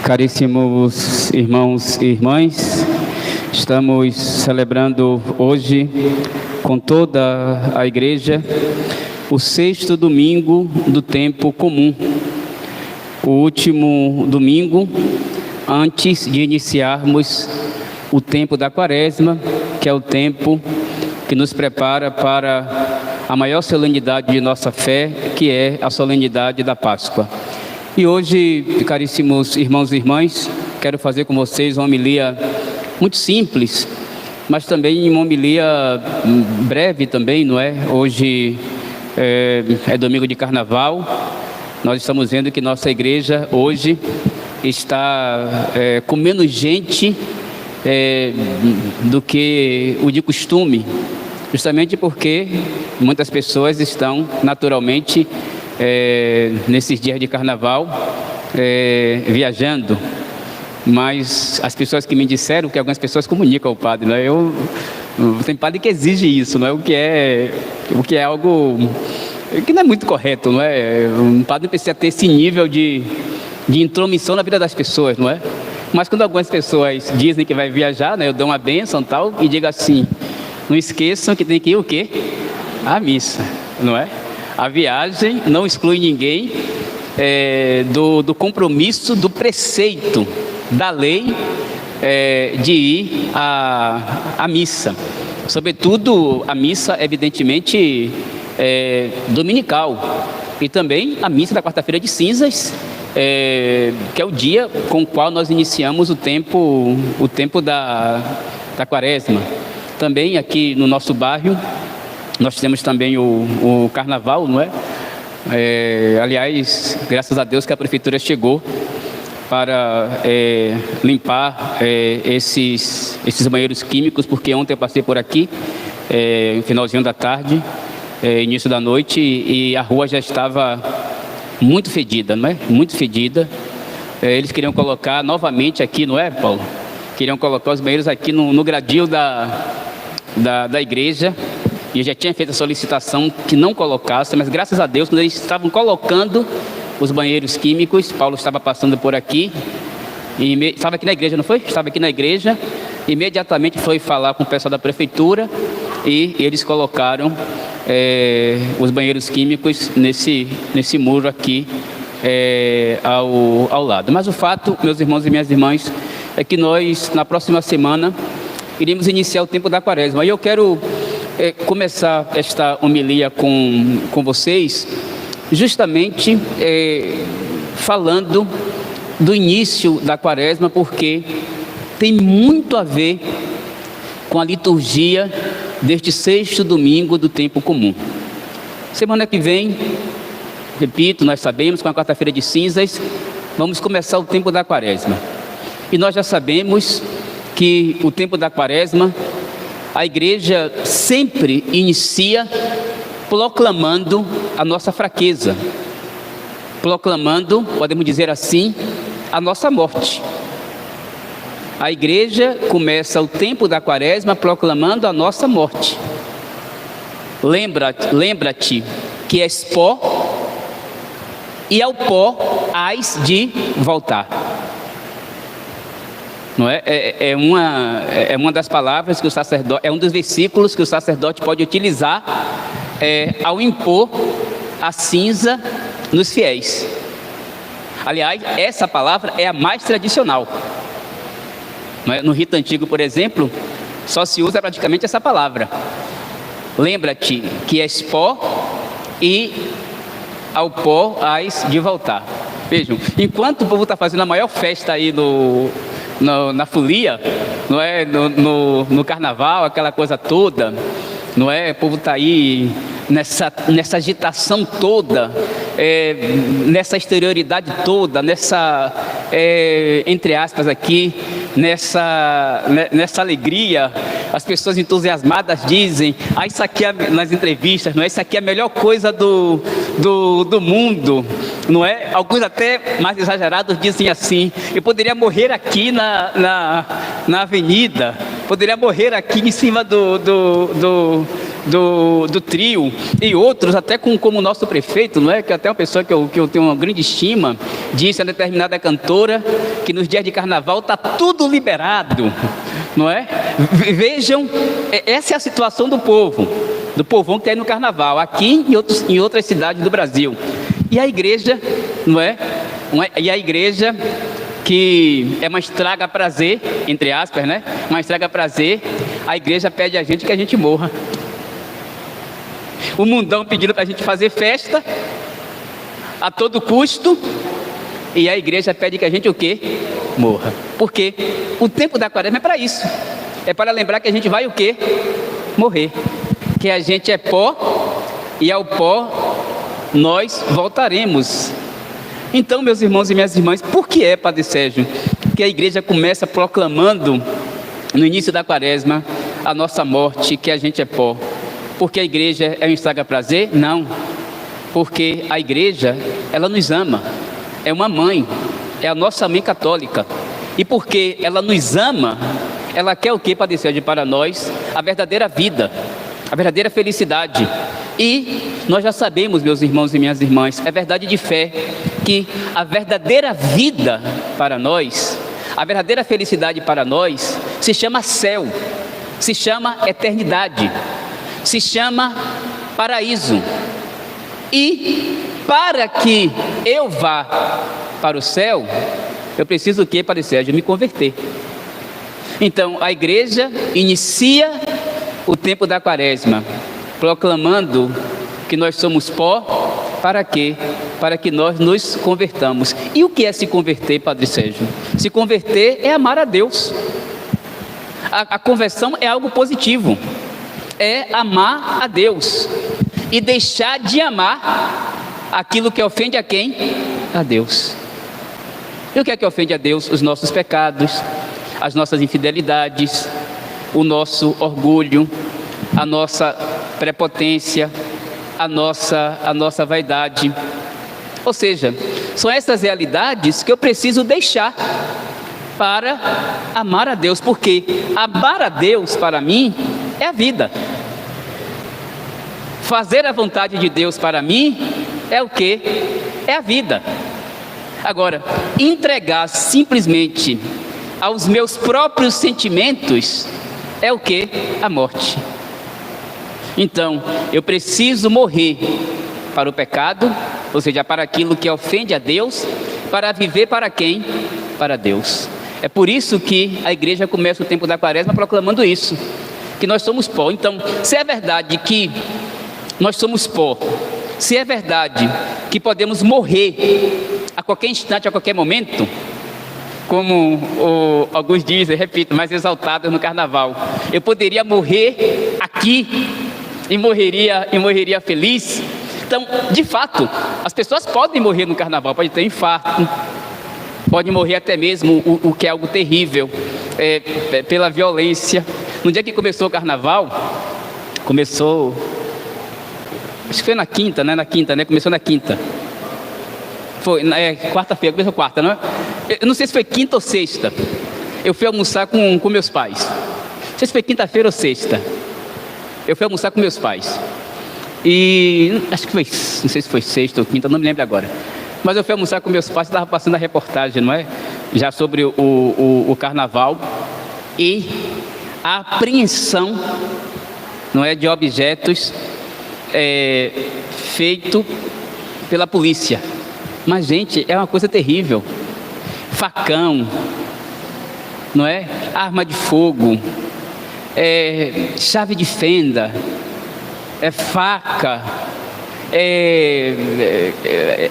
Caríssimos irmãos e irmãs, estamos celebrando hoje com toda a igreja o sexto domingo do tempo comum, o último domingo antes de iniciarmos o tempo da Quaresma, que é o tempo que nos prepara para a maior solenidade de nossa fé, que é a solenidade da Páscoa. E hoje, caríssimos irmãos e irmãs, quero fazer com vocês uma homilia muito simples, mas também uma homilia breve também, não é? Hoje é domingo de Carnaval. Nós estamos vendo que nossa igreja hoje está com menos gente do que o de costume, justamente porque muitas pessoas estão naturalmente nesses dias de Carnaval viajando. Mas as pessoas que me disseram que algumas pessoas comunicam ao padre, não é? Tem padre que exige isso, não é? O que é algo que não é muito correto, não é? Um padre precisa ter esse nível de intromissão na vida das pessoas, não é? Mas quando algumas pessoas dizem que vai viajar, né, eu dou uma bênção e tal, e digo assim: não esqueçam que tem que ir o quê? À missa, não é? A viagem não exclui ninguém do compromisso, do preceito, da lei de ir à missa. Sobretudo a missa, evidentemente, dominical. E também a missa da quarta-feira de cinzas, que é o dia com o qual nós iniciamos o tempo da Quaresma. Também aqui no nosso bairro nós temos também o Carnaval, não é? Aliás, graças a Deus que a prefeitura chegou para limpar esses banheiros químicos, porque ontem eu passei por aqui, no finalzinho da tarde, início da noite, e a rua já estava muito fedida, não é? Muito fedida. Eles queriam colocar novamente aqui, não é, Paulo? Queriam colocar os banheiros aqui no gradil da igreja. E eu já tinha feito a solicitação que não colocasse, mas graças a Deus, quando eles estavam colocando os banheiros químicos, Paulo estava passando por aqui, estava aqui na igreja, não foi? Estava aqui na igreja, imediatamente foi falar com o pessoal da prefeitura e eles colocaram os banheiros químicos nesse muro aqui ao lado. Mas o fato, meus irmãos e minhas irmãs, é que nós, na próxima semana, iremos iniciar o tempo da Quaresma. E eu quero começar esta homilia com vocês, justamente falando do início da Quaresma, porque tem muito a ver com a liturgia deste sexto domingo do tempo comum. Semana que vem, repito, nós sabemos, com a quarta-feira de cinzas, vamos começar o tempo da Quaresma. E nós já sabemos que o tempo da Quaresma, a igreja sempre inicia proclamando a nossa fraqueza, proclamando, podemos dizer assim, a nossa morte. A igreja começa o tempo da Quaresma proclamando a nossa morte. Lembra-te que és pó, e ao pó hás de voltar. Não é? É uma das palavras que o sacerdote, é um dos versículos que o sacerdote pode utilizar ao impor a cinza nos fiéis. Aliás, essa palavra é a mais tradicional. Não é? No rito antigo, por exemplo, só se usa praticamente essa palavra. Lembra-te que és pó e ao pó hás de voltar. Vejam, enquanto o povo está fazendo a maior festa aí na folia, não é? No carnaval, aquela coisa toda, não é? O povo está aí nessa agitação toda, nessa exterioridade toda, entre aspas aqui, nessa alegria. As pessoas entusiasmadas dizem: isso aqui nas entrevistas, não é? Isso aqui é a melhor coisa do mundo, não é? Alguns até mais exagerados dizem assim: eu poderia morrer aqui na avenida, poderia morrer aqui em cima do trio, e outros, até como o nosso prefeito, não é? Que até uma pessoa que eu tenho uma grande estima, disse a determinada cantora que nos dias de carnaval está tudo liberado, não é? Vejam, essa é a situação do povo, do povão que está aí no carnaval, aqui e em outras cidades do Brasil. E a igreja, não é? E a igreja, que é uma estraga prazer, entre aspas, né? Uma estraga prazer, a igreja pede a gente que a gente morra. O mundão pedindo para a gente fazer festa a todo custo, e a igreja pede que a gente o quê? Morra. Por quê? O tempo da quaresma é para isso. É para lembrar que a gente vai o quê? Morrer. Que a gente é pó, e ao pó nós voltaremos. Então, meus irmãos e minhas irmãs, por que é, Padre Sérgio, que a igreja começa proclamando no início da quaresma a nossa morte, que a gente é pó? Porque a igreja é um estraga-prazer? Não. Porque a igreja, ela nos ama. É uma mãe. É a nossa mãe católica. E porque ela nos ama, ela quer o que, Padre Sérgio, para nós? A verdadeira vida. A verdadeira felicidade. E nós já sabemos, meus irmãos e minhas irmãs, é verdade de fé, que a verdadeira vida para nós, a verdadeira felicidade para nós, se chama céu, se chama eternidade, se chama paraíso. E para que eu vá para o céu, eu preciso o quê, Padre Sérgio? Me converter. Então a igreja inicia o tempo da quaresma proclamando que nós somos pó. Para quê? Para que nós nos convertamos. E o que é se converter, Padre Sérgio? Se converter é amar a Deus. A conversão é algo positivo. É amar a Deus e deixar de amar aquilo que ofende a quem? A Deus. E o que é que ofende a Deus? Os nossos pecados, as nossas infidelidades, o nosso orgulho, a nossa prepotência, a nossa vaidade. Ou seja, são essas realidades que eu preciso deixar para amar a Deus, porque amar a Deus para mim é a vida. Fazer a vontade de Deus para mim é o quê? É a vida. Agora, entregar simplesmente aos meus próprios sentimentos é o quê? A morte. Então, eu preciso morrer para o pecado, ou seja, para aquilo que ofende a Deus, para viver para quem? Para Deus. É por isso que a igreja começa o tempo da quaresma proclamando isso, que nós somos pó. Então, se é verdade que nós somos pó, se é verdade que podemos morrer a qualquer instante, a qualquer momento, como alguns dizem, repito, mais exaltados no carnaval, eu poderia morrer aqui e morreria feliz. Então, de fato, as pessoas podem morrer no carnaval, pode ter infarto, pode morrer até mesmo, o que é algo terrível, pela violência. No dia que começou o carnaval, acho que foi na quinta, né? Começou na quinta. Foi, quarta-feira, começou quarta, não é? Eu não sei se foi quinta ou sexta. Eu fui almoçar com meus pais. Não sei se foi quinta-feira ou sexta. Eu fui almoçar com meus pais. E acho que foi, não sei se foi sexta ou quinta, não me lembro agora. Mas eu fui almoçar com meus pais, estava passando a reportagem, não é? Já sobre o carnaval. E a apreensão, não é, de objetos feito pela polícia. Mas, gente, é uma coisa terrível. Facão, não é? Arma de fogo, chave de fenda, faca,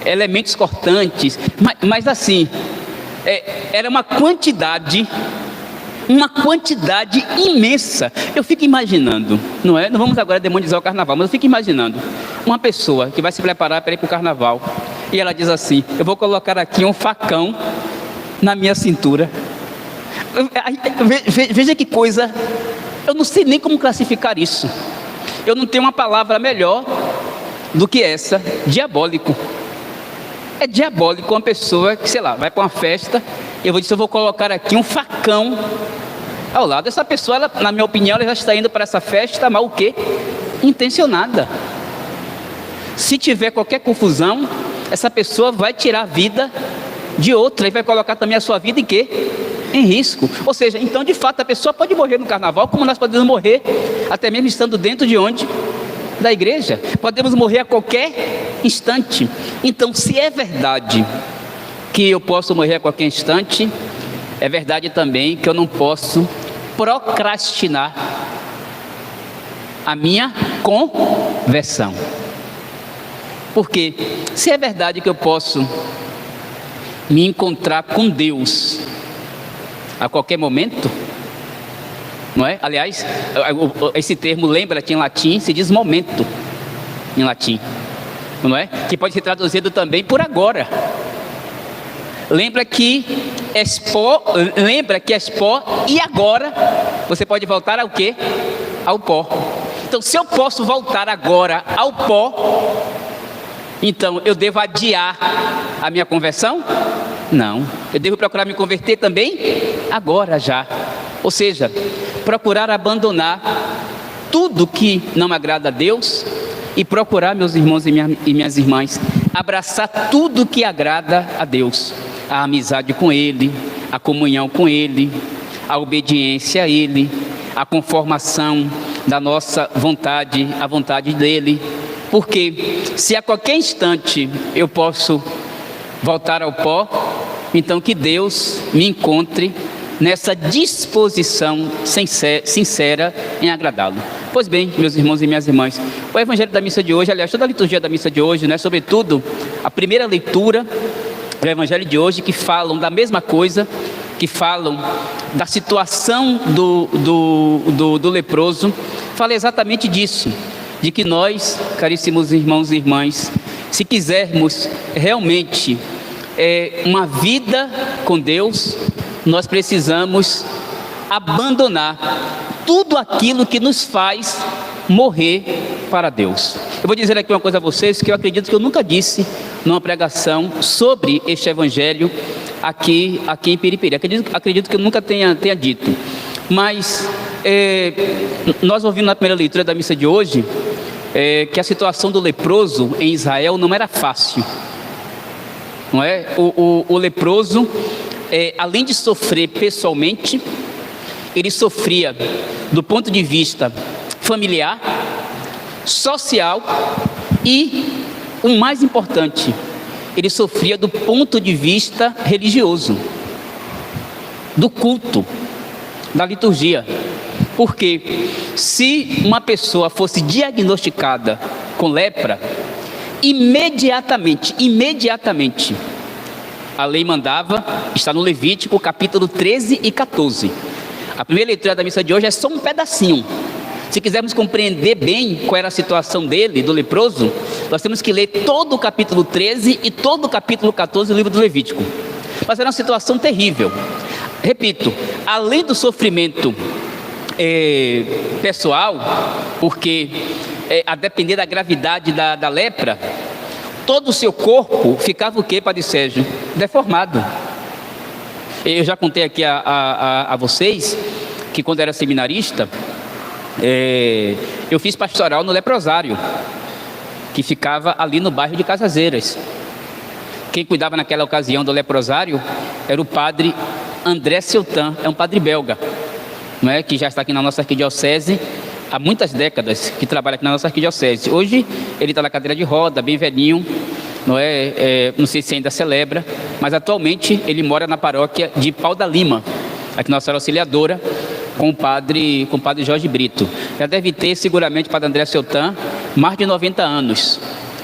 elementos cortantes. Mas assim, era uma quantidade imensa. Eu fico imaginando, não é? Não vamos agora demonizar o carnaval, mas eu fico imaginando uma pessoa que vai se preparar para ir para o carnaval e ela diz assim: eu vou colocar aqui um facão na minha cintura. Veja que coisa, eu não sei nem como classificar isso. Eu não tenho uma palavra melhor do que essa: diabólico. É diabólico uma pessoa que, sei lá, vai para uma festa e eu vou colocar aqui um facão ao lado. Essa pessoa, ela, na minha opinião, ela já está indo para essa festa, mas o quê? intencionada. Se tiver qualquer confusão, essa pessoa vai tirar a vida de outra e vai colocar também a sua vida em quê? Em risco. Ou seja, então de fato a pessoa pode morrer no carnaval, como nós podemos morrer até mesmo estando dentro de onde? Da igreja. Podemos morrer a qualquer instante. Então, se é verdade que eu posso morrer a qualquer instante, é verdade também que eu não posso procrastinar a minha conversão. Porque se é verdade que eu posso me encontrar com Deus a qualquer momento, não é? Aliás, esse termo, lembra-te, em latim se diz momento, em latim, não é? Que pode ser traduzido também por agora. Lembra que és pó e agora você pode voltar ao quê? Ao pó. Então, se eu posso voltar agora ao pó, então eu devo adiar a minha conversão? Não, eu devo procurar me converter também agora já. Ou seja, procurar abandonar tudo que não agrada a Deus e procurar, meus irmãos e minhas irmãs, abraçar tudo que agrada a Deus. A amizade com Ele, a comunhão com Ele, a obediência a Ele, a conformação da nossa vontade à vontade dEle. Porque se a qualquer instante eu posso voltar ao pó, então que Deus me encontre nessa disposição sincera em agradá-lo. Pois bem, meus irmãos e minhas irmãs, o evangelho da missa de hoje, aliás, toda a liturgia da missa de hoje, né, sobretudo a primeira leitura do evangelho de hoje, que falam da mesma coisa, que falam da situação do leproso, fala exatamente disso, de que nós, caríssimos irmãos e irmãs, se quisermos realmente uma vida com Deus, nós precisamos abandonar tudo aquilo que nos faz morrer para Deus. Eu vou dizer aqui uma coisa a vocês que eu acredito que eu nunca disse numa pregação sobre este evangelho aqui em Piripiri. Acredito que eu nunca tenha dito. Mas nós ouvimos na primeira leitura da missa de hoje que a situação do leproso em Israel não era fácil. Não é? O leproso, além de sofrer pessoalmente, ele sofria do ponto de vista familiar, social e, o mais importante, ele sofria do ponto de vista religioso, do culto, da liturgia. Porque se uma pessoa fosse diagnosticada com lepra, imediatamente, a lei mandava, está no Levítico, capítulo 13 e 14. A primeira leitura da missa de hoje é só um pedacinho. Se quisermos compreender bem qual era a situação dele, do leproso, nós temos que ler todo o capítulo 13 e todo o capítulo 14 do livro do Levítico. Mas era uma situação terrível. Repito, além do sofrimento pessoal, porque a depender da gravidade da lepra, todo o seu corpo ficava o quê, Padre Sérgio? Deformado. Eu já contei aqui a vocês que quando era seminarista, eu fiz pastoral no leprosário, que ficava ali no bairro de Casazeiras. Quem cuidava naquela ocasião do leprosário era o padre André Seltan, é um padre belga, não é? Que já está aqui na nossa arquidiocese há muitas décadas, que trabalha aqui na nossa arquidiocese. Hoje ele está na cadeira de roda, bem velhinho, não é? Não sei se ainda celebra, mas atualmente ele mora na paróquia de Pau da Lima, aqui Nossa Senhora Auxiliadora, com o padre Jorge Brito. Já deve ter seguramente o padre André Seltan mais de 90 anos,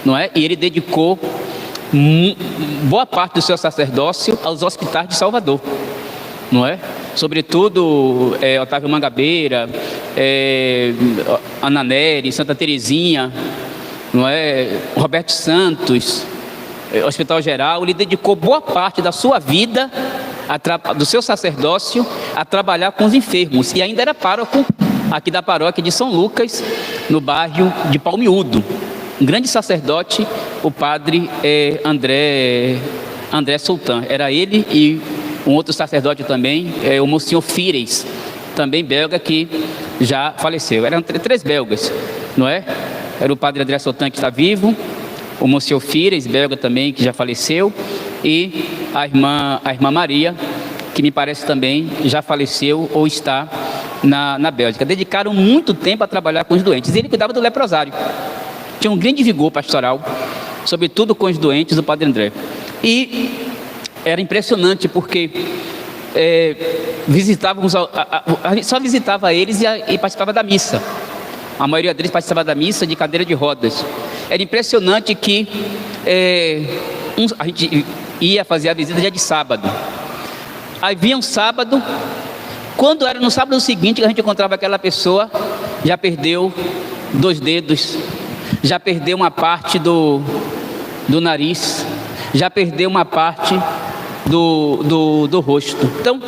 não é? E ele dedicou boa parte do seu sacerdócio aos hospitais de Salvador, não é? Sobretudo Otávio Mangabeira, Ana Nery, Santa Terezinha, não é? Roberto Santos, Hospital Geral. Ele dedicou boa parte da sua vida, do seu sacerdócio, a trabalhar com os enfermos, e ainda era pároco aqui da paróquia de São Lucas, no bairro de Palmiúdo. Um grande sacerdote, o padre André Sultan. Era ele e um outro sacerdote também, o Monsenhor Fires, também belga, que já faleceu. Eram três belgas. não é? Era o padre André Sotan, que está vivo, o Monsieur Fires, belga também, que já faleceu, e a irmã Maria, que me parece também já faleceu ou está na Bélgica. Dedicaram muito tempo a trabalhar com os doentes. E ele cuidava do leprosário. Tinha um grande vigor pastoral, sobretudo com os doentes, do padre André. E era impressionante porque visitávamos, a gente só visitava eles e participava da missa. A maioria deles participava da missa de cadeira de rodas. Era impressionante que a gente ia fazer a visita dia de sábado. Aí vinha um sábado, quando era no sábado seguinte que a gente encontrava aquela pessoa, já perdeu 2 dedos, já perdeu uma parte do nariz, já perdeu uma parte do rosto. Então,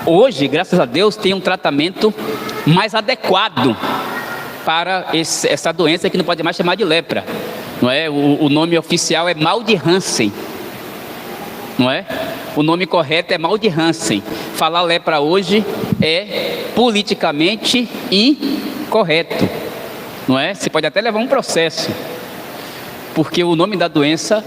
hoje, graças a Deus, tem um tratamento mais adequado para essa doença que não pode mais chamar de lepra, não é? O nome oficial é mal de Hansen, não é? O nome correto é mal de Hansen. Falar lepra hoje é politicamente incorreto, não é? Você pode até levar um processo, porque o nome da doença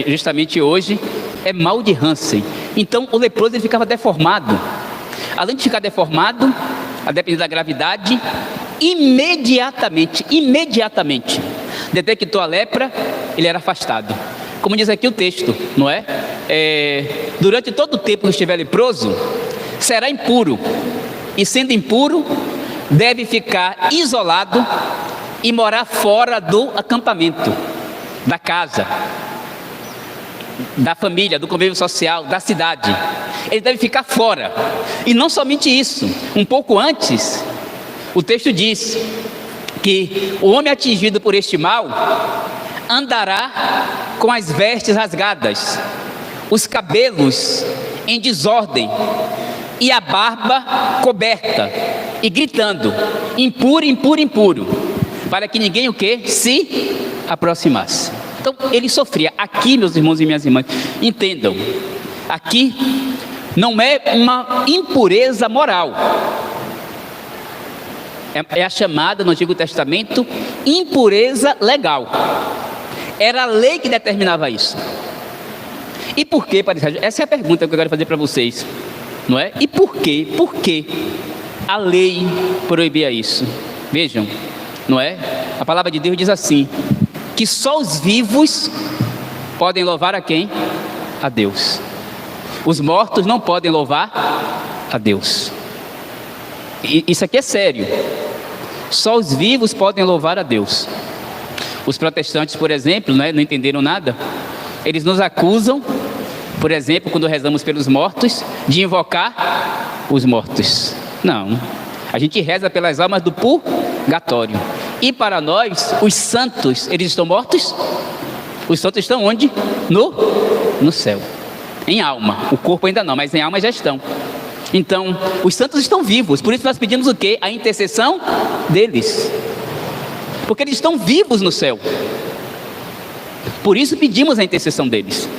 justamente hoje é mal de Hansen. Então o leproso ele ficava deformado. Além de ficar deformado, a depender da gravidade, imediatamente, detectou a lepra, ele era afastado. Como diz aqui o texto, não é? Durante todo o tempo que estiver leproso, será impuro, e sendo impuro, deve ficar isolado e morar fora do acampamento, da casa, da família, do convívio social, da cidade. Ele deve ficar fora. E não somente isso, um pouco antes, o texto diz que o homem atingido por este mal andará com as vestes rasgadas, os cabelos em desordem e a barba coberta, e gritando: impuro, impuro, impuro, para que ninguém o quê? Se aproximasse. Então ele sofria. Aqui, meus irmãos e minhas irmãs, entendam, aqui não é uma impureza moral, é a chamada no Antigo Testamento impureza legal. Era a lei que determinava isso. E por quê, Padre Sérgio? Essa é a pergunta que eu quero fazer para vocês, não é? E por quê? Por que a lei proibia isso? Vejam, não é? A palavra de Deus diz assim, que só os vivos podem louvar a quem? A Deus. Os mortos não podem louvar a Deus. E isso aqui é sério. Só os vivos podem louvar a Deus. Os protestantes, por exemplo, não entenderam nada. Eles nos acusam, por exemplo, quando rezamos pelos mortos, de invocar os mortos. Não. A gente reza pelas almas do purgatório. E para nós, os santos, eles estão mortos? Os santos estão onde? No céu. Em alma. O corpo ainda não, mas em alma já estão. Então, os santos estão vivos. Por isso nós pedimos o quê? A intercessão deles. Porque eles estão vivos no céu. Por isso pedimos a intercessão deles.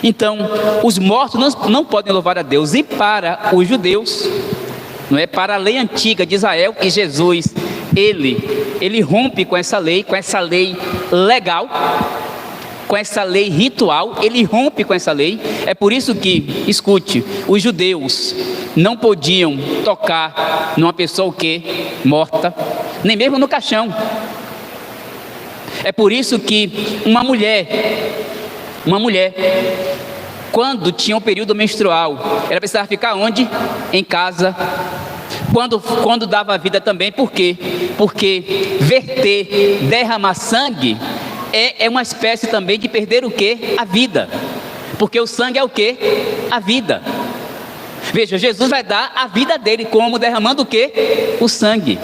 Então, os mortos não podem louvar a Deus. E para os judeus, não é? Para a lei antiga de Israel, que Jesus, ele rompe com essa lei legal, com essa lei ritual, ele rompe com essa lei. É por isso que, escute, os judeus não podiam tocar numa pessoa o quê? Morta, nem mesmo no caixão. É por isso que uma mulher, quando tinha um período menstrual, ela precisava ficar onde? Em casa. Quando dava a vida também, por quê? Porque verter, derramar sangue é uma espécie também de perder o quê? A vida. Porque o sangue é o quê? A vida. Veja, Jesus vai dar a vida dele como? Derramando o quê? O sangue.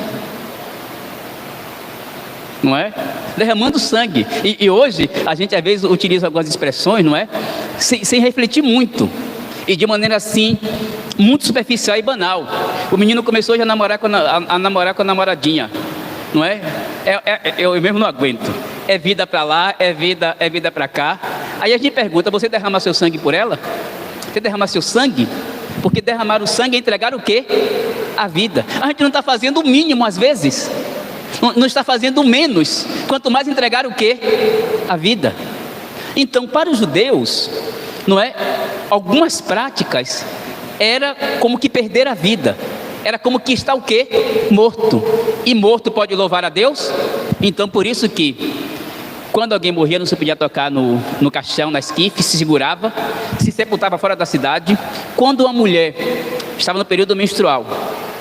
Não é? Derramando sangue. E hoje a gente às vezes utiliza algumas expressões, não é? Sem refletir muito. E de maneira assim, muito superficial e banal. O menino começou já a namorar com a namoradinha, não é? Eu mesmo não aguento. É vida para lá, é vida para cá. Aí a gente pergunta, você derrama seu sangue por ela? Você derrama seu sangue? Porque derramar o sangue é entregar o quê? A vida. A gente não está fazendo o mínimo às vezes, não está fazendo o menos, quanto mais entregar o quê? A vida. Então, para os judeus, não é? Algumas práticas era como que perder a vida, era como que estar o quê? Morto. E morto pode louvar a Deus? Então, por isso que quando alguém morria, não se podia tocar no caixão, na esquife, se segurava, se sepultava fora da cidade. Quando uma mulher estava no período menstrual,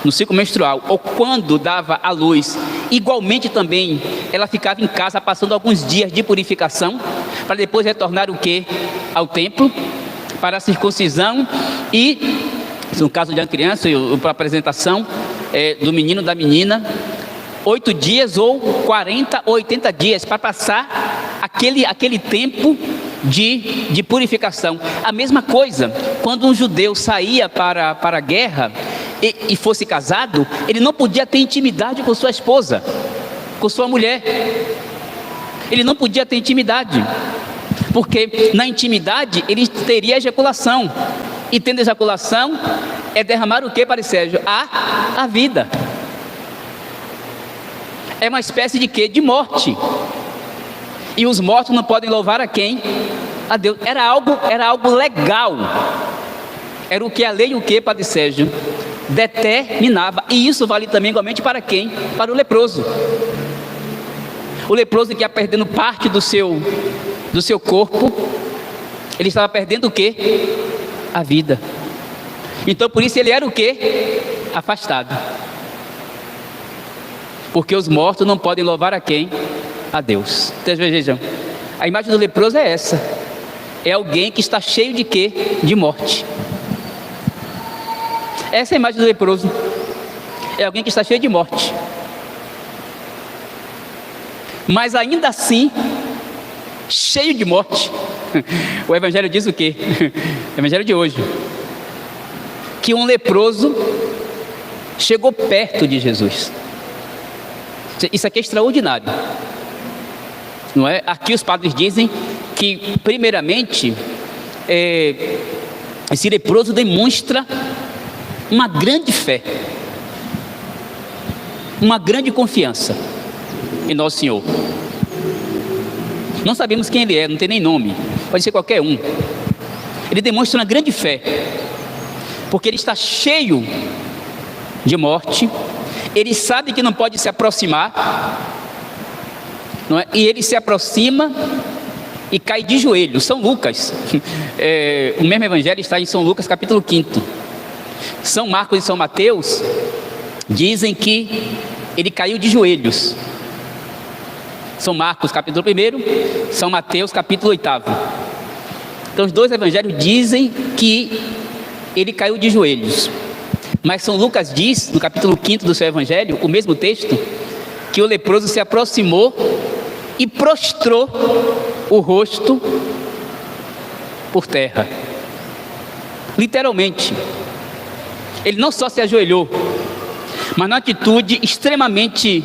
no ciclo menstrual, ou quando dava à luz, igualmente também ela ficava em casa passando alguns dias de purificação, para depois retornar o quê? Ao templo, para a circuncisão e, no caso de uma criança, para a apresentação do menino, da menina, 8 dias ou 40 ou 80 dias para passar aquele tempo de purificação. A mesma coisa, quando um judeu saía para a guerra e fosse casado, ele não podia ter intimidade com sua esposa, com sua mulher. Ele não podia ter intimidade, porque na intimidade ele teria ejaculação, e tendo ejaculação é derramar o que, Padre Sérgio? A vida. É uma espécie de quê? De morte. E os mortos não podem louvar a quem? A Deus. Era algo legal. Era o que a lei, o que, Padre Sérgio? Determinava. E isso vale também igualmente para quem? Para o leproso. O leproso que ia perdendo parte do seu corpo, ele estava perdendo o que? A vida. Então por isso ele era o que? Afastado. Porque os mortos não podem louvar a quem? A Deus. Então vejam, a imagem do leproso é essa. É alguém que está cheio de quê? De morte. Essa é a imagem do leproso. É alguém que está cheio de morte. Mas ainda assim, cheio de morte. O Evangelho diz o quê? O Evangelho de hoje. Que um leproso chegou perto de Jesus. Isso aqui é extraordinário, não é? Aqui os padres dizem que, primeiramente, esse leproso demonstra uma grande fé, uma grande confiança em Nosso Senhor. Não sabemos quem ele é, não tem nem nome, pode ser qualquer um. Ele demonstra uma grande fé, porque ele está cheio de morte. Ele sabe que não pode se aproximar, não é? E ele se aproxima e cai de joelhos. São Lucas, o mesmo evangelho está em São Lucas capítulo 5. São Marcos e São Mateus dizem que ele caiu de joelhos. São Marcos capítulo 1, São Mateus capítulo 8. Então os dois evangelhos dizem que ele caiu de joelhos. Mas São Lucas diz, no capítulo 5 do seu evangelho, o mesmo texto, que o leproso se aproximou e prostrou o rosto por terra. Literalmente. Ele não só se ajoelhou, mas numa atitude extremamente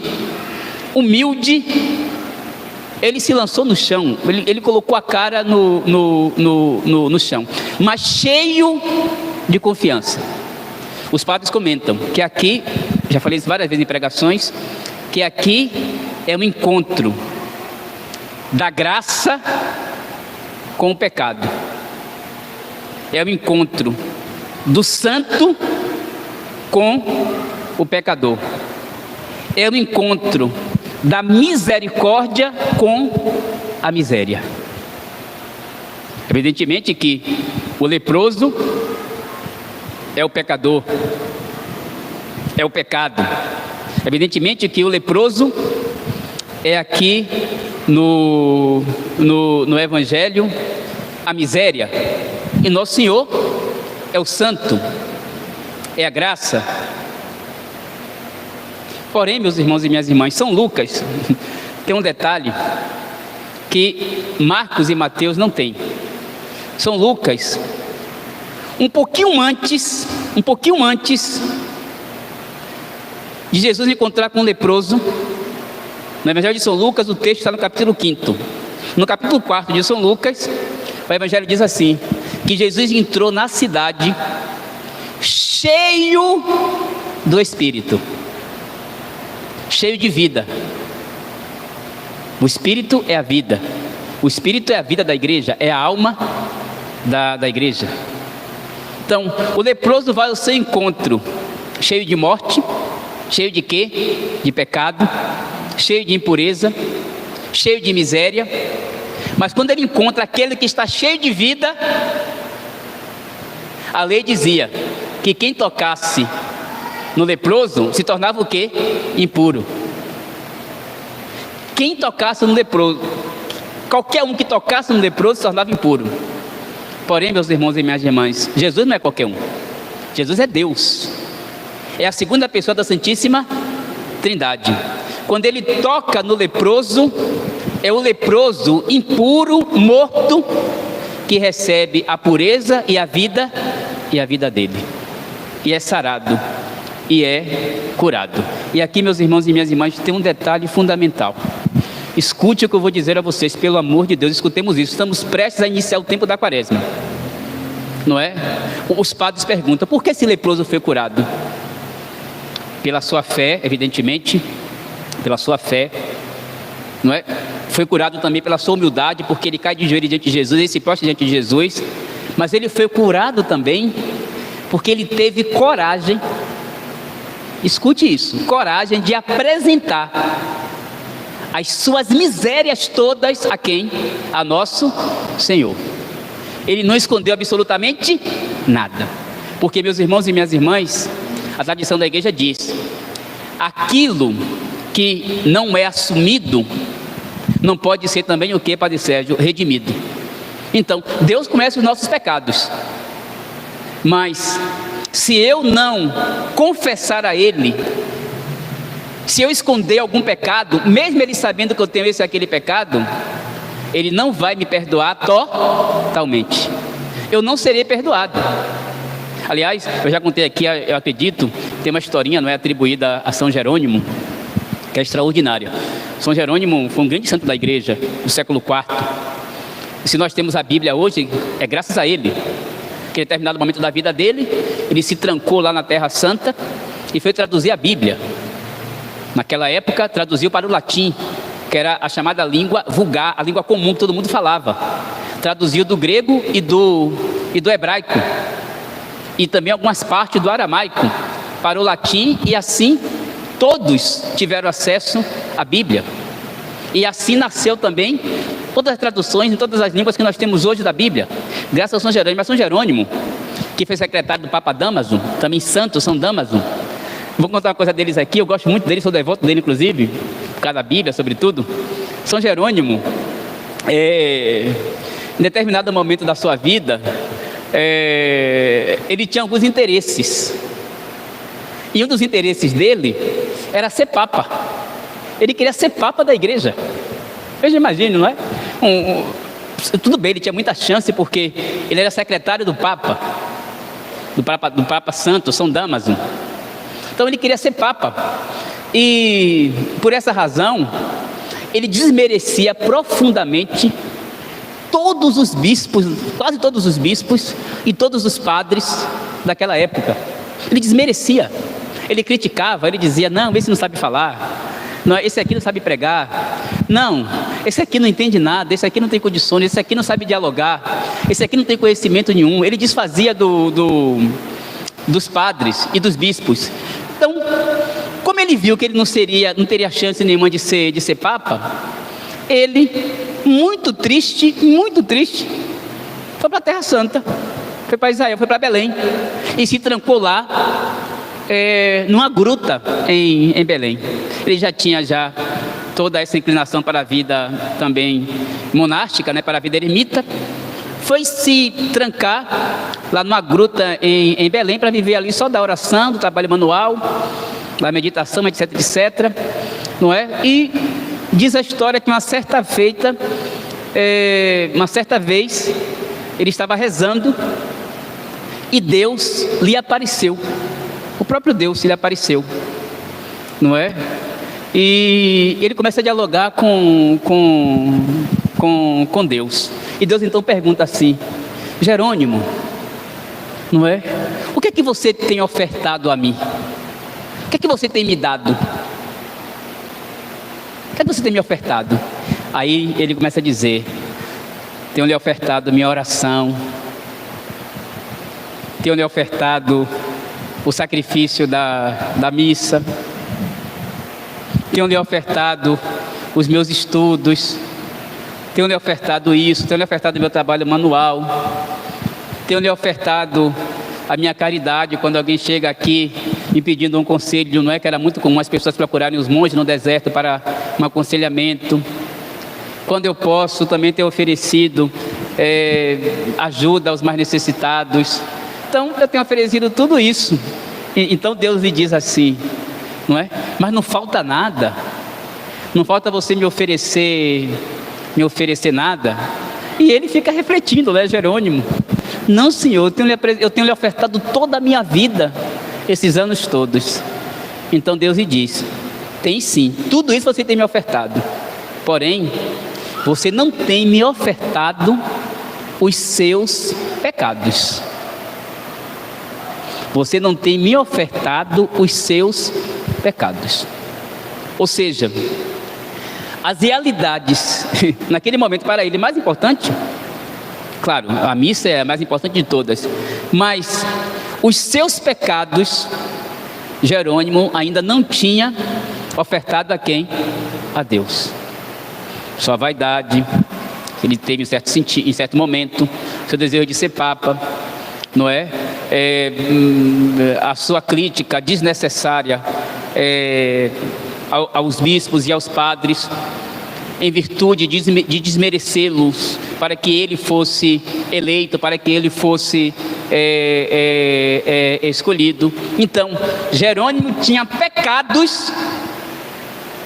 humilde, ele se lançou no chão, ele colocou a cara no chão, mas cheio de confiança. Os padres comentam que aqui, já falei isso várias vezes em pregações, que aqui é um encontro da graça com o pecado. É o encontro do santo com o pecador. É o encontro da misericórdia com a miséria. Evidentemente que o leproso é o pecador, é o pecado. Evidentemente que o leproso é aqui no Evangelho a miséria, e Nosso Senhor é o santo, é a graça. Porém, meus irmãos e minhas irmãs, São Lucas tem um detalhe que Marcos e Mateus não têm. São Lucas, um pouquinho antes de Jesus encontrar com um leproso, no Evangelho de São Lucas, o texto está no capítulo 5. No capítulo 4 de São Lucas, o Evangelho diz assim, que Jesus entrou na cidade cheio do Espírito, cheio de vida. O Espírito é a vida. O Espírito é a vida da igreja, é a alma da igreja. Então, o leproso vai ao seu encontro, cheio de morte, cheio de quê? De pecado, cheio de impureza, cheio de miséria. Mas quando ele encontra aquele que está cheio de vida, a lei dizia que quem tocasse no leproso se tornava o quê? Impuro. Quem tocasse no leproso, qualquer um que tocasse no leproso se tornava impuro. Porém, meus irmãos e minhas irmãs, Jesus não é qualquer um. Jesus é Deus. É a segunda pessoa da Santíssima Trindade. Quando ele toca no leproso, é o leproso impuro, morto, que recebe a pureza e a vida dele. E é sarado, e é curado. E aqui, meus irmãos e minhas irmãs, tem um detalhe fundamental. Escute o que eu vou dizer a vocês, pelo amor de Deus, escutemos isso. Estamos prestes a iniciar o tempo da quaresma, não é? Os padres perguntam, por que esse leproso foi curado? Pela sua fé, evidentemente, pela sua fé, não é? Foi curado também pela sua humildade, porque ele cai de joelhos diante de Jesus, ele se prostra diante de Jesus. Mas ele foi curado também porque ele teve coragem, escute isso, coragem de apresentar as suas misérias todas a quem? A nosso Senhor. Ele não escondeu absolutamente nada, porque, meus irmãos e minhas irmãs, a tradição da igreja diz: aquilo que não é assumido não pode ser também o que, Padre Sérgio? Redimido. Então, Deus conhece os nossos pecados, mas se eu não confessar a Ele, se eu esconder algum pecado, mesmo Ele sabendo que eu tenho esse ou aquele pecado, Ele não vai me perdoar totalmente. Eu não serei perdoado. Aliás, eu já contei aqui, eu acredito, tem uma historinha, não é, atribuída a São Jerônimo, que é extraordinária. São Jerônimo foi um grande santo da igreja do século IV. E se nós temos a Bíblia hoje, é graças a ele. Que em determinado momento da vida dele, ele se trancou lá na Terra Santa e foi traduzir a Bíblia. Naquela época, traduziu para o latim, que era a chamada língua vulgar, a língua comum que todo mundo falava. Traduziu do grego e do hebraico, e também algumas partes do aramaico para o latim, e assim todos tiveram acesso à Bíblia. E assim nasceu também todas as traduções em todas as línguas que nós temos hoje da Bíblia, graças a São Jerônimo. Mas São Jerônimo, que foi secretário do Papa Dámaso, também santo São Dámaso, vou contar uma coisa deles aqui, eu gosto muito dele, sou devoto dele inclusive, por causa da Bíblia, sobretudo. São Jerônimo, em determinado momento da sua vida, ele tinha alguns interesses, e um dos interesses dele era ser Papa. Ele queria ser Papa da igreja. Veja, imagine, não é? Tudo bem, ele tinha muita chance, porque ele era secretário do Papa Santo, São Dámaso. Então ele queria ser Papa, e por essa razão ele desmerecia profundamente todos os bispos, quase todos os bispos e todos os padres daquela época. Ele desmerecia, ele criticava, ele dizia: não, esse não sabe falar, não, esse aqui não sabe pregar, não, esse aqui não entende nada, esse aqui não tem condições, esse aqui não sabe dialogar, esse aqui não tem conhecimento nenhum. Ele desfazia dos padres e dos bispos. Então, como ele viu que ele não teria chance nenhuma de ser Papa, ele, muito triste, foi para a Terra Santa, foi para Israel, foi para Belém, e se trancou lá, numa gruta em Belém. Ele já tinha toda essa inclinação para a vida também monástica, né, para a vida eremita. Foi se trancar lá numa gruta em Belém, para viver ali só da oração, do trabalho manual, da meditação, etc, etc, não é? E diz a história que uma certa vez ele estava rezando e Deus lhe apareceu. O próprio Deus lhe apareceu, não é? E ele começa a dialogar com Deus. E Deus então pergunta assim: Jerônimo, não é? O que é que você tem ofertado a mim? O que é que você tem me dado? O que é que você tem me ofertado? Aí ele começa a dizer: tenho lhe ofertado minha oração, tenho lhe ofertado o sacrifício da missa, tenho lhe ofertado os meus estudos, tenho lhe ofertado isso, tenho lhe ofertado o meu trabalho manual, tenho lhe ofertado a minha caridade. Quando alguém chega aqui me pedindo um conselho, não é que era muito comum as pessoas procurarem os monges no deserto para um aconselhamento. Quando eu posso, também ter oferecido ajuda aos mais necessitados. Então eu tenho oferecido tudo isso. Então Deus lhe diz assim, não é? Mas não falta nada. Não falta você me oferecer nada. E ele fica refletindo, né, Jerônimo? Não, Senhor, eu tenho lhe ofertado toda a minha vida, esses anos todos. Então Deus lhe diz: tem sim, tudo isso você tem me ofertado. Porém, você não tem me ofertado os seus pecados. Você não tem me ofertado os seus pecados. Ou seja, as realidades, naquele momento para ele, mais importante, claro, a missa é a mais importante de todas, mas os seus pecados, Jerônimo ainda não tinha ofertado a quem? A Deus. Sua vaidade, ele teve em certo momento, seu desejo de ser papa, não é? A sua crítica desnecessária aos bispos e aos padres, em virtude de desmerecê-los, para que ele fosse eleito, para que ele fosse escolhido. Então, Jerônimo tinha pecados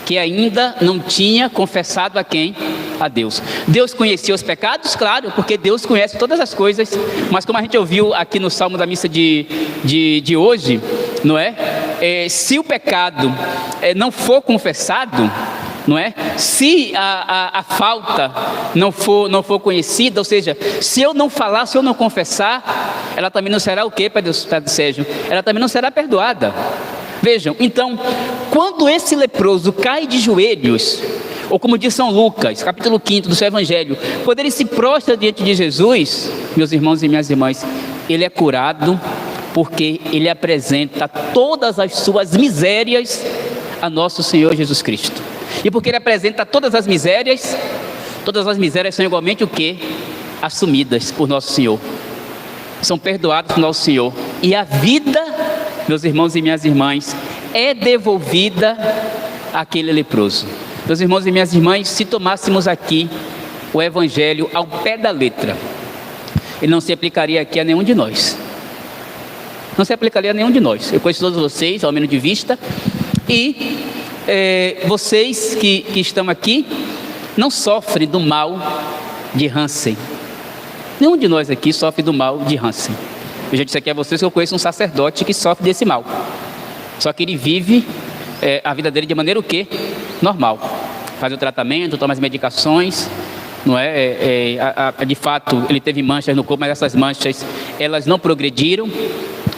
que ainda não tinha confessado a quem? A Deus. Deus conhecia os pecados? Claro, porque Deus conhece todas as coisas, mas como a gente ouviu aqui no Salmo da missa de hoje, não é? Se o pecado não for confessado, não é? Se a falta não for conhecida, ou seja, se eu não falar, se eu não confessar, ela também não será o quê, Padre Sérgio? Ela também não será perdoada. Vejam, então, quando esse leproso cai de joelhos, ou como diz São Lucas, capítulo 5 do seu Evangelho, quando ele se prostra diante de Jesus, meus irmãos e minhas irmãs, ele é curado, porque ele apresenta todas as suas misérias a nosso Senhor Jesus Cristo. E porque ele apresenta todas as misérias são igualmente o quê? Assumidas por nosso Senhor. São perdoadas por nosso Senhor. E a vida, meus irmãos e minhas irmãs, é devolvida àquele leproso. Meus irmãos e minhas irmãs, se tomássemos aqui o Evangelho ao pé da letra, ele não se aplicaria aqui a nenhum de nós. Não se aplicaria a nenhum de nós. Eu conheço todos vocês, ao menos de vista, e vocês que estão aqui não sofrem do mal de Hansen. Nenhum de nós aqui sofre do mal de Hansen. Eu já disse aqui a vocês que eu conheço um sacerdote que sofre desse mal. Só que ele vive a vida dele de maneira o quê? Normal. Faz o tratamento, toma as medicações, não é? De fato, ele teve manchas no corpo, mas essas manchas, elas não progrediram,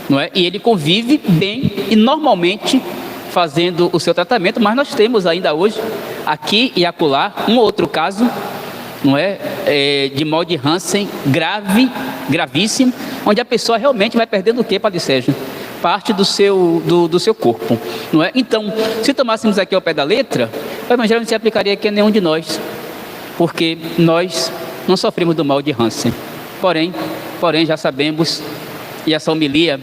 não é? E ele convive bem e normalmente fazendo o seu tratamento, mas nós temos ainda hoje, aqui e acolá, um outro caso, não é? De mal de Hansen, gravíssimo, onde a pessoa realmente vai perdendo o quê, Padre Sérgio? Parte do seu corpo, não é? Então, se tomássemos aqui ao pé da letra, o Evangelho não se aplicaria aqui a nenhum de nós, porque nós não sofremos do mal de Hansen. Porém, já sabemos, e essa homilia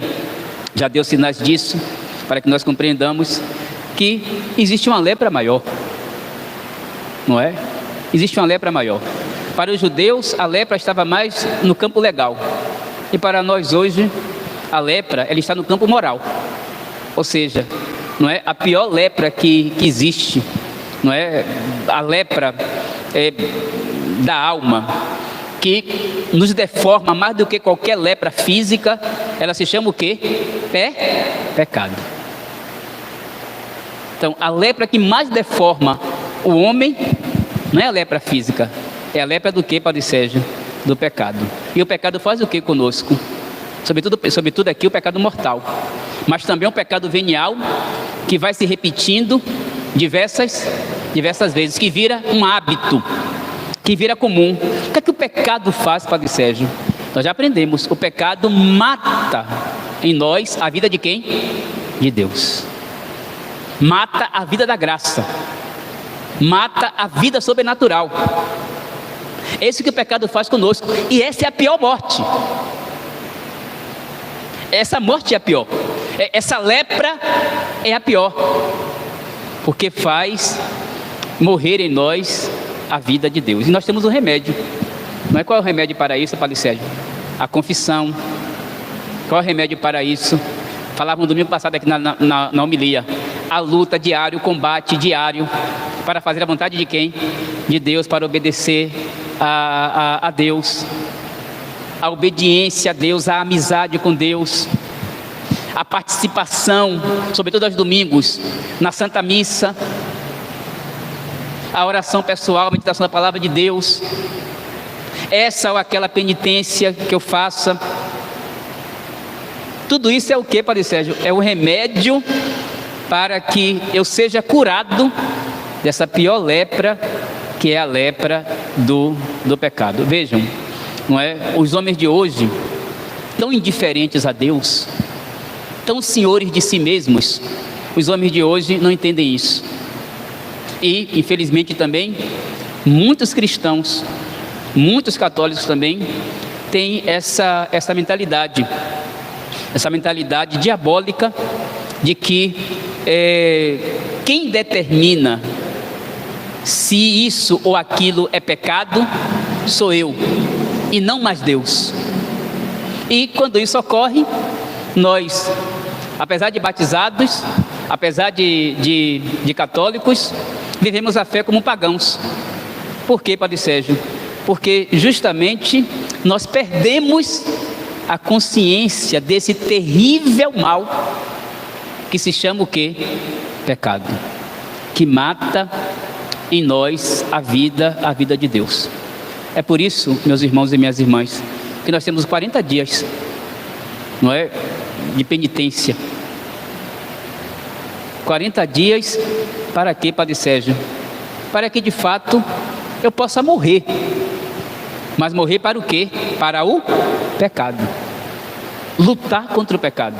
já deu sinais disso, para que nós compreendamos que existe uma lepra maior, não é? Existe uma lepra maior. Para os judeus, a lepra estava mais no campo legal, e para nós hoje, a lepra, ela está no campo moral. Ou seja, não é? A pior lepra que existe, não é? A lepra da alma, que nos deforma mais do que qualquer lepra física. Ela se chama o quê? Pecado. Então, a lepra que mais deforma o homem não é a lepra física, é a lepra do quê, Padre Sérgio? Do pecado. E o pecado faz o quê conosco? Sobretudo aqui o pecado mortal, mas também o pecado venial, que vai se repetindo diversas vezes, que vira um hábito, que vira comum. O que é que o pecado faz, Padre Sérgio? Nós já aprendemos, o pecado mata em nós a vida de quem? De Deus. Mata a vida da graça, mata a vida sobrenatural. É isso que o pecado faz conosco, e essa é a pior morte. Essa morte é a pior, essa lepra é a pior, porque faz morrer em nós a vida de Deus. E nós temos um remédio. Não é? Qual é o remédio para isso, Padre Sérgio? A confissão. Qual é o remédio para isso? Falava no domingo passado aqui na homilia. A luta diária, o combate diário para fazer a vontade de quem? De Deus, para obedecer a Deus. A obediência a Deus, a amizade com Deus, a participação, sobretudo aos domingos, na Santa Missa, a oração pessoal, a meditação da Palavra de Deus, essa ou aquela penitência que eu faça. Tudo isso é o que, Padre Sérgio? É o remédio para que eu seja curado dessa pior lepra, que é a lepra do pecado. Vejam, não é? Os homens de hoje, tão indiferentes a Deus, tão senhores de si mesmos, os homens de hoje não entendem isso. E, infelizmente também, muitos cristãos, muitos católicos também, têm essa mentalidade diabólica de que quem determina se isso ou aquilo é pecado, sou eu, e não mais Deus. E quando isso ocorre, nós, apesar de batizados, apesar de católicos, vivemos a fé como pagãos. Por quê, Padre Sérgio? Porque justamente nós perdemos a consciência desse terrível mal que se chama o quê? Pecado, que mata em nós a vida de Deus. É por isso, meus irmãos e minhas irmãs, que nós temos 40 dias, não é, de penitência. 40 dias para quê, Padre Sérgio? Para que de fato eu possa morrer. Mas morrer para o quê? Para o pecado. Lutar contra o pecado.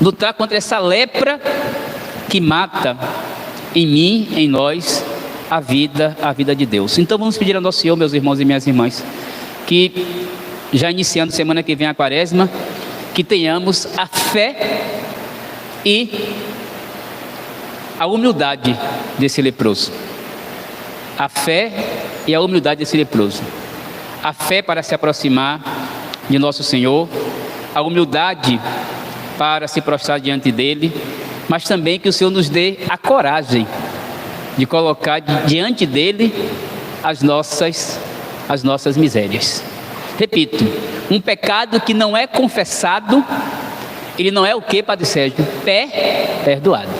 Lutar contra essa lepra que mata em mim, em nós, a vida de Deus. Então vamos pedir a Nosso Senhor, meus irmãos e minhas irmãs, que já iniciando semana que vem a quaresma, que tenhamos a fé e a humildade desse leproso. A fé e a humildade desse leproso. A fé para se aproximar de Nosso Senhor, a humildade para se prostrar diante dele, mas também que o Senhor nos dê a coragem de colocar diante dele as nossas misérias. Repito, um pecado que não é confessado, ele não é o que, Padre Sérgio? Perdoado.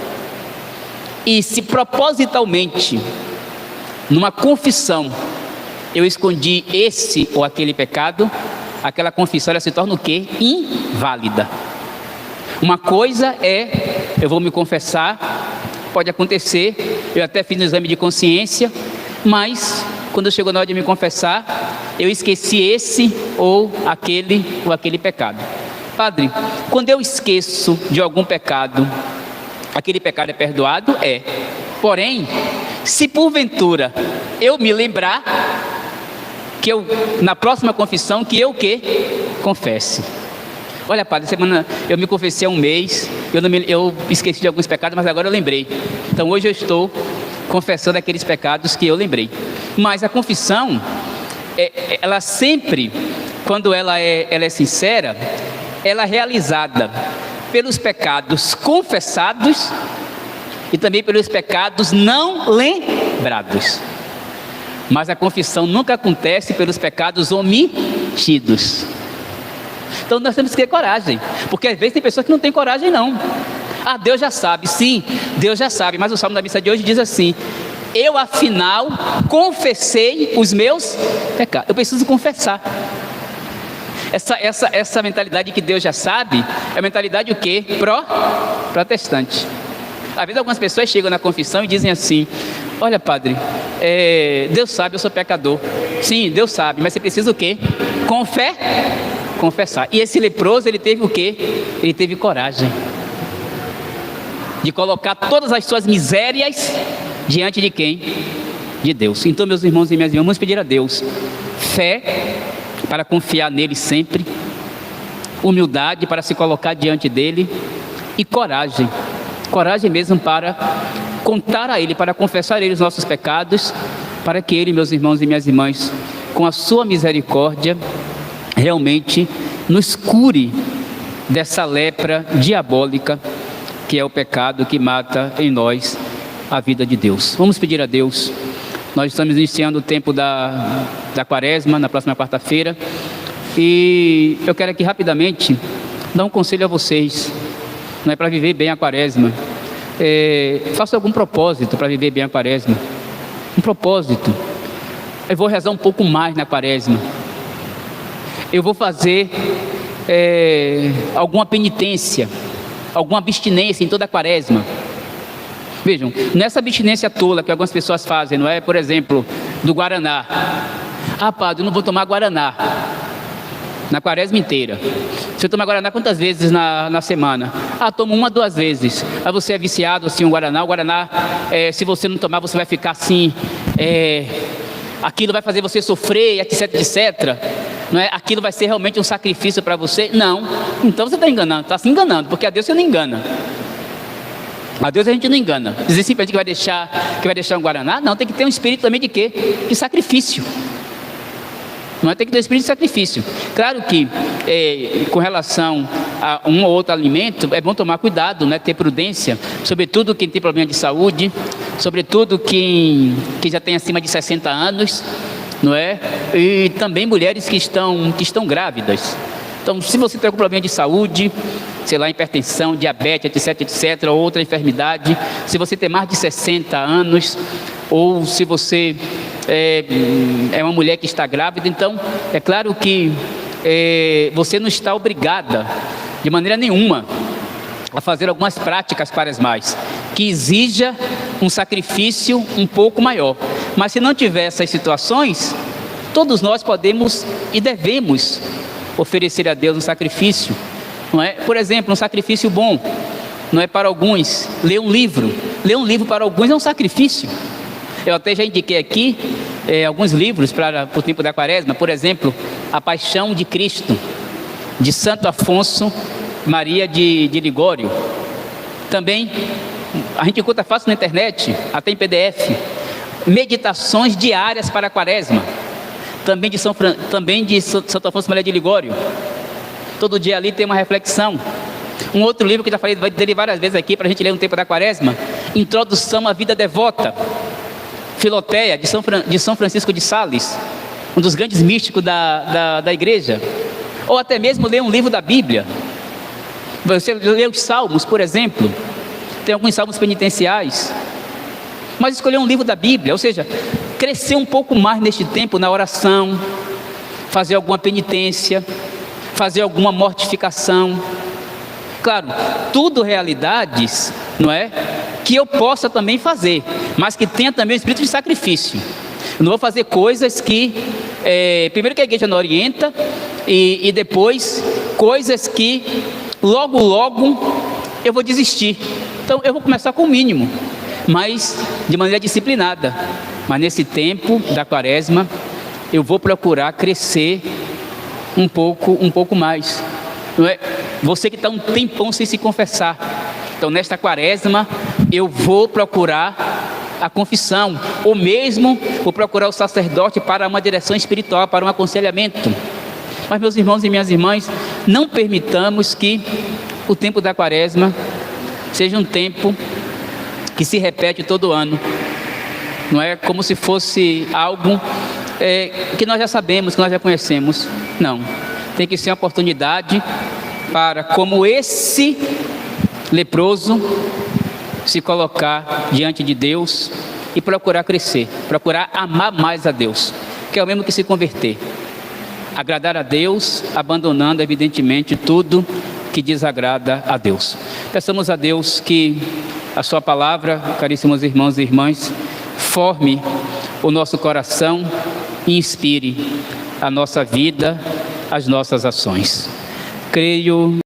E se propositalmente, numa confissão, eu escondi esse ou aquele pecado, aquela confissão ela se torna o quê? Inválida. Uma coisa é, eu vou me confessar, pode acontecer, eu até fiz um exame de consciência, mas quando chegou na hora de me confessar, eu esqueci esse ou aquele pecado. Padre, quando eu esqueço de algum pecado, aquele pecado é perdoado? É. Porém, se porventura eu me lembrar, que eu, na próxima confissão, que eu confesse. Olha, Padre, semana eu me confessei há um mês, eu esqueci de alguns pecados, mas agora eu lembrei. Então hoje eu estou confessando aqueles pecados que eu lembrei. Mas a confissão, ela sempre, quando ela é sincera, ela é realizada pelos pecados confessados e também pelos pecados não lembrados. Mas a confissão nunca acontece pelos pecados omitidos. Então nós temos que ter coragem, porque às vezes tem pessoas que não têm coragem não. Ah, Deus já sabe. Sim, Deus já sabe, mas o salmo da missa de hoje diz assim: eu afinal confessei os meus pecados. Eu preciso confessar. Essa mentalidade que Deus já sabe é a mentalidade o quê? Protestante. Às vezes algumas pessoas chegam na confissão e dizem assim: olha, padre, Deus sabe, eu sou pecador. Sim, Deus sabe, mas você precisa o quê? Com fé, confessar. E esse leproso, ele teve o quê? Ele teve coragem de colocar todas as suas misérias diante de quem? De Deus. Então, meus irmãos e minhas irmãs, vamos pedir a Deus fé para confiar nele sempre, humildade para se colocar diante dele e coragem mesmo para contar a ele, para confessar a ele os nossos pecados, para que ele, meus irmãos e minhas irmãs, com a sua misericórdia, realmente nos cure dessa lepra diabólica que é o pecado que mata em nós a vida de Deus. Vamos pedir a Deus. Nós estamos iniciando o tempo da quaresma, na próxima quarta-feira, e eu quero aqui rapidamente dar um conselho a vocês, não é, para viver bem a quaresma. Faça algum propósito para viver bem a quaresma, um propósito. Eu vou rezar um pouco mais na quaresma, eu vou fazer alguma penitência, alguma abstinência em toda a quaresma. Vejam, nessa abstinência tola que algumas pessoas fazem, não é? Por exemplo, do Guaraná. Ah, padre, eu não vou tomar Guaraná na quaresma inteira. Se eu tomar Guaraná quantas vezes na semana? Ah, tomo 1 a 2 vezes. Aí você é viciado assim, o Guaraná, se você não tomar, você vai ficar assim, aquilo vai fazer você sofrer, etc, etc. Não é? Aquilo vai ser realmente um sacrifício para você? Não. Então você está enganando, está se enganando, porque a Deus você não engana. A Deus a gente não engana. Dizer simplesmente que vai deixar um Guaraná? Não, tem que ter um espírito também de quê? De sacrifício. Não é? Tem que ter um espírito de sacrifício. Claro que com relação a um ou outro alimento, é bom tomar cuidado, né? Ter prudência, sobretudo quem tem problema de saúde, sobretudo quem já tem acima de 60 anos, não é? E também mulheres que estão grávidas. Então, se você tem algum problema de saúde, sei lá, hipertensão, diabetes, etc, etc, ou outra enfermidade, se você tem mais de 60 anos, ou se você é uma mulher que está grávida, então, é claro que você não está obrigada, de maneira nenhuma, a fazer algumas práticas quaresmais, que exija um sacrifício um pouco maior. Mas se não tiver essas situações, todos nós podemos e devemos oferecer a Deus um sacrifício, não é? Por exemplo, um sacrifício bom, não é, para alguns, ler um livro para alguns é um sacrifício. Eu até já indiquei aqui alguns livros para o tempo da quaresma. Por exemplo, A Paixão de Cristo, de Santo Afonso Maria de Ligório. Também a gente encontra fácil na internet, até em PDF, Meditações Diárias para a Quaresma, também de Santo Afonso Maria de Ligório. Todo dia ali tem uma reflexão. Um outro livro que já falei dele várias vezes aqui, para a gente ler no tempo da quaresma, Introdução à Vida Devota, Filoteia, de São Francisco de Sales, um dos grandes místicos da igreja. Ou até mesmo ler um livro da Bíblia. Você lê os Salmos, por exemplo, tem alguns salmos penitenciais. Mas escolher um livro da Bíblia, ou seja, crescer um pouco mais neste tempo na oração, fazer alguma penitência, fazer alguma mortificação. Claro, tudo realidades, não é? Que eu possa também fazer, mas que tenha também o espírito de sacrifício. Eu não vou fazer coisas que, primeiro que a igreja não orienta, e depois coisas que logo eu vou desistir. Então eu vou começar com o mínimo, mas de maneira disciplinada. Mas nesse tempo da quaresma, eu vou procurar crescer um pouco mais, não é? Você que está um tempão sem se confessar, então nesta quaresma eu vou procurar a confissão, ou mesmo vou procurar o sacerdote para uma direção espiritual, para um aconselhamento. Mas, meus irmãos e minhas irmãs, não permitamos que o tempo da quaresma seja um tempo que se repete todo ano, não é como se fosse algo que nós já sabemos, que nós já conhecemos. Não, tem que ser uma oportunidade para, como esse leproso, se colocar diante de Deus e procurar crescer, procurar amar mais a Deus, que é o mesmo que se converter, agradar a Deus, abandonando evidentemente tudo que desagrada a Deus. Peçamos a Deus que a sua palavra, caríssimos irmãos e irmãs, forme o nosso coração e inspire a nossa vida, as nossas ações. Creio